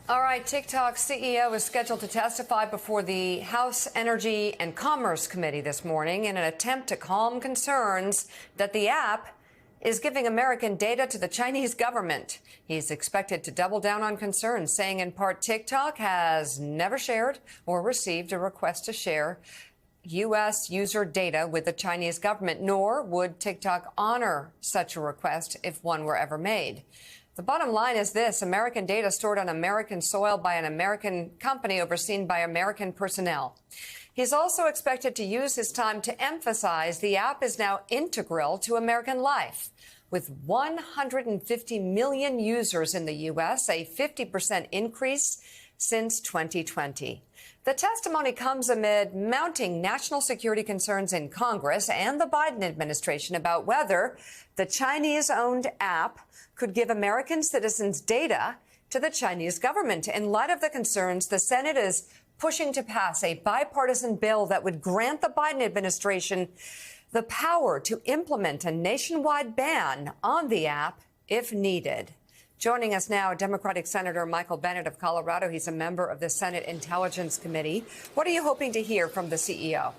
All right, TikTok's CEO is scheduled to testify before the House Energy and Commerce Committee this morning in an attempt to calm concerns that the app is giving American data to the Chinese government. He's expected to double down on concerns, saying in part TikTok has never shared or received a request to share U.S. user data with the Chinese government, nor would TikTok honor such a request if one were ever made. The bottom line is this: American data stored on American soil by an American company overseen by American personnel. He's also expected to use his time to emphasize the app is now integral to American life. With 150 million users in the U.S., a 50% increase since 2020. The testimony comes amid mounting national security concerns in Congress and the Biden administration about whether the Chinese-owned app could give American citizens data to the Chinese government. In light of the concerns, the Senate is pushing to pass a bipartisan bill that would grant the Biden administration the power to implement a nationwide ban on the app if needed. Joining us now, Democratic Senator Michael Bennet of Colorado. He's a member of the Senate Intelligence Committee. What are you hoping to hear from the CEO?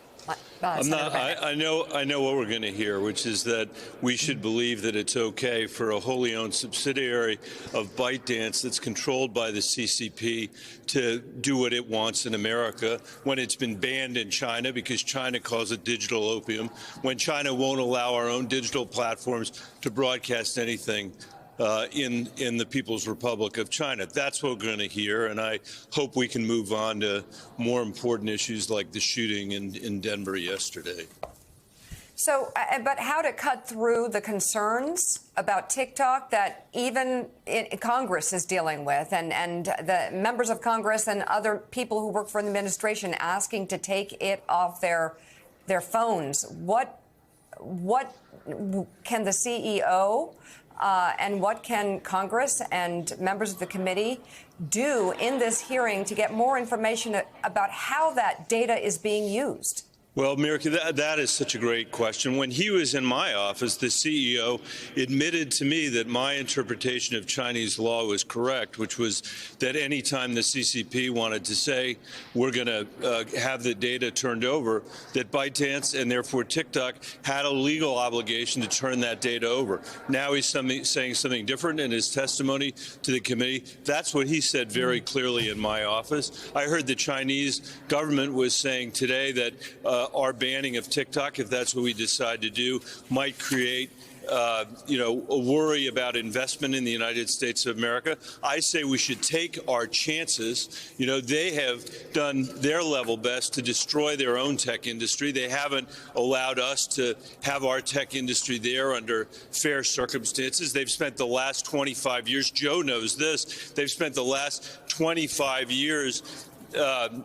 I know what we're going to hear, which is that we should believe that it's okay for a wholly owned subsidiary of ByteDance that's controlled by the CCP to do what it wants in America when it's been banned in China because China calls it digital opium, when China won't allow our own digital platforms to broadcast anything in the People's Republic of China. That's what we're going to hear, and I hope we can move on to more important issues like the shooting in Denver yesterday. So, but how to cut through the concerns about TikTok that even Congress is dealing with, and the members of Congress and other people who work for the administration asking to take it off their phones. What can the CEO and what can Congress and members of the committee do in this hearing to get more information about how that data is being used? Well, Miracle, that is such a great question. When he was in my office, the CEO admitted to me that my interpretation of Chinese law was correct, which was that any time the CCP wanted to say we're going to have the data turned over, that ByteDance and therefore TikTok had a legal obligation to turn that data over. Now he's saying something different in his testimony to the committee. That's what he said very clearly in my office. I heard the Chinese government was saying today that our banning of TikTok, if that's what we decide to do, might create a worry about investment in the United States of America. I say we should take our chances. They have done their level best to destroy their own tech industry. They haven't allowed us to have our tech industry there under fair circumstances. They've spent the last 25 years, Joe knows this, they've spent the last 25 years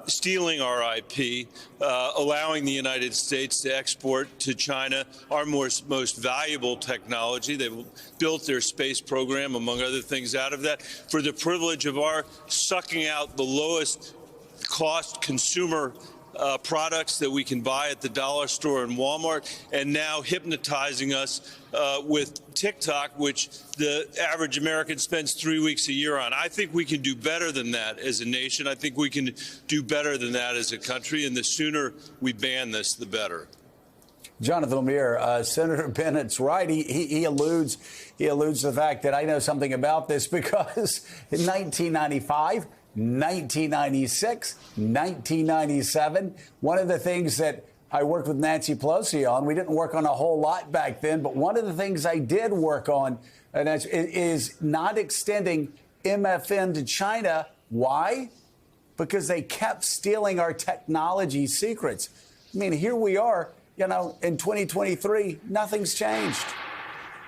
stealing our IP, allowing the United States to export to China our most valuable technology. They've built their space program, among other things, out of that for the privilege of our sucking out the lowest cost consumer products that we can buy at the dollar store and Walmart, and now hypnotizing us with TikTok, which the average American spends 3 weeks a year on. I think we can do better than that as a nation. I think we can do better than that as a country, and the sooner we ban this, the better. Jonathan Lemire, Senator Bennett's right. He alludes to the fact that I know something about this because in 1995, 1996, 1997. One of the things that I worked with Nancy Pelosi on, we didn't work on a whole lot back then, but one of the things I did work on is not extending MFN to China. Why? Because they kept stealing our technology secrets. I mean, here we are, in 2023, nothing's changed.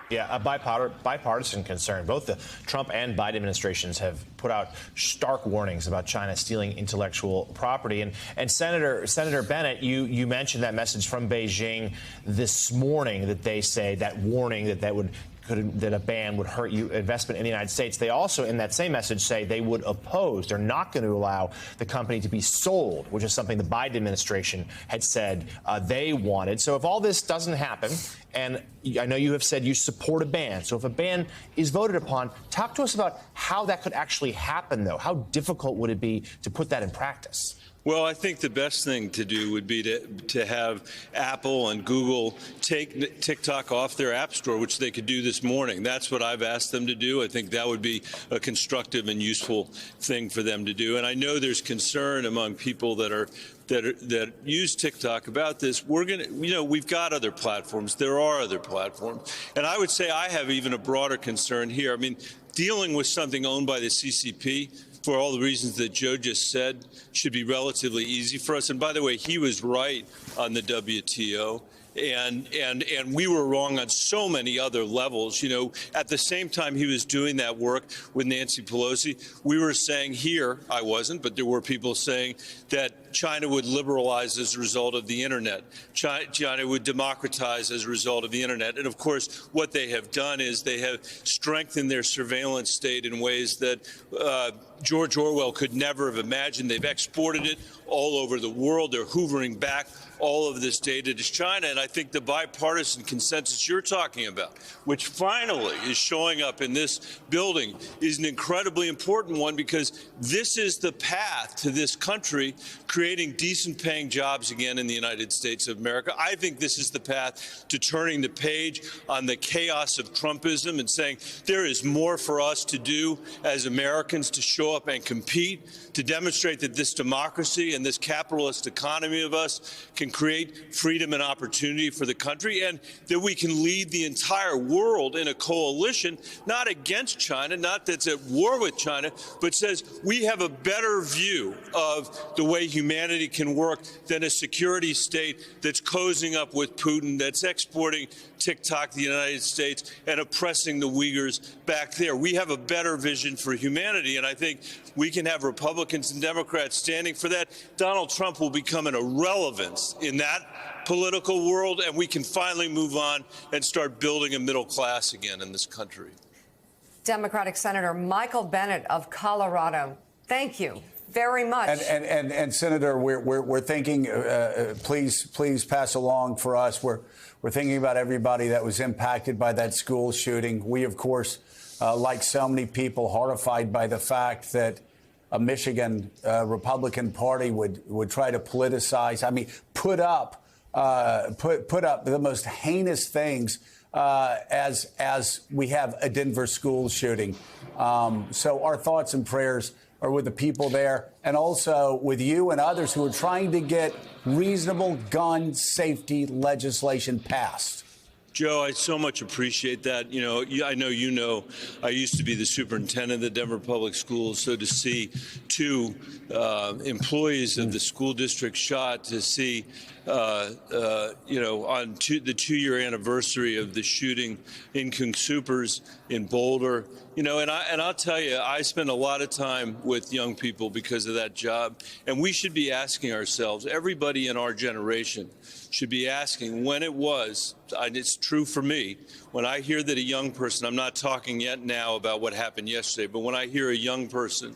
Yeah, a bipartisan concern. Both the Trump and Biden administrations have put out stark warnings about China stealing intellectual property. And Senator Bennet, you mentioned that message from Beijing this morning that they say, that warning that would that a ban would hurt investment in the United States. They also, in that same message, say they would oppose. They're not going to allow the company to be sold, which is something the Biden administration had said they wanted. So if all this doesn't happen, and I know you have said you support a ban, so if a ban is voted upon, talk to us about how that could actually happen, though. How difficult would it be to put that in practice? Well, I think the best thing to do would be to have Apple and Google take TikTok off their app store, which they could do this morning. That's what I've asked them to do. I think that would be a constructive and useful thing for them to do. And I know there's concern among people that use TikTok about this. We've got other platforms. There are other platforms. And I would say I have even a broader concern here. I mean, dealing with something owned by the CCP, for all the reasons that Joe just said, should be relatively easy for us. And by the way, he was right on the WTO. And we were wrong on so many other levels. You know, at the same time he was doing that work with Nancy Pelosi, we were saying here, I wasn't, but there were people saying that China would liberalize as a result of the internet. China would democratize as a result of the internet. And of course, what they have done is they have strengthened their surveillance state in ways that George Orwell could never have imagined. They've exported it all over the world. They're hoovering back all of this data to China. And I think the bipartisan consensus you're talking about, which finally is showing up in this building, is an incredibly important one, because this is the path to this country creating decent paying jobs again in the United States of America. I think this is the path to turning the page on the chaos of Trumpism and saying there is more for us to do as Americans to show up and compete, to demonstrate that this democracy and this capitalist economy of us can create freedom and opportunity for the country, and that we can lead the entire world in a coalition, not against China, not that's at war with China, but says we have a better view of the way humanity can work than a security state that's cozying up with Putin, that's exporting TikTok to the United States and oppressing the Uyghurs back there. We have a better vision for humanity, and I think we can have Republicans and Democrats standing for that. Donald Trump will become an irrelevance in that political world, and we can finally move on and start building a middle class again in this country. Democratic Senator Michael Bennet of Colorado, thank you very much. And Senator, we're thinking, please pass along for us. We're thinking about everybody that was impacted by that school shooting. We, of course, like so many people, horrified by the fact that a Michigan Republican Party would try to politicize. I mean, put up the most heinous things as we have a Denver school shooting. So our thoughts and prayers are with the people there, and also with you and others who are trying to get reasonable gun safety legislation passed. Joe, I so much appreciate that. You know, I used to be the superintendent of the Denver Public Schools, so to see two employees of the school district shot, to see, on the 2-year anniversary of the shooting in King Soopers in Boulder, and I'll tell you, I spend a lot of time with young people because of that job, and we should be asking ourselves, everybody in our generation should be asking when it was, and it's true for me, when I hear that a young person, I'm not talking yet now about what happened yesterday, but when I hear a young person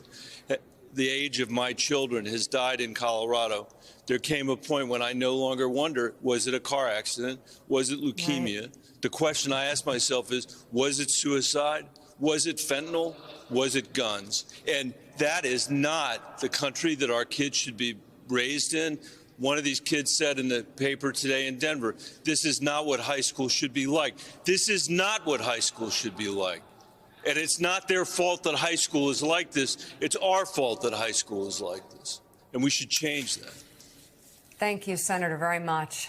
the age of my children has died in Colorado, there came a point when I no longer wonder, was it a car accident? Was it leukemia? Right. The question I ask myself is, was it suicide? Was it fentanyl? Was it guns? And that is not the country that our kids should be raised in. One of these kids said in the paper today in Denver, this is not what high school should be like. This is not what high school should be like. And it's not their fault that high school is like this. It's our fault that high school is like this. And we should change that. Thank you, Senator, very much.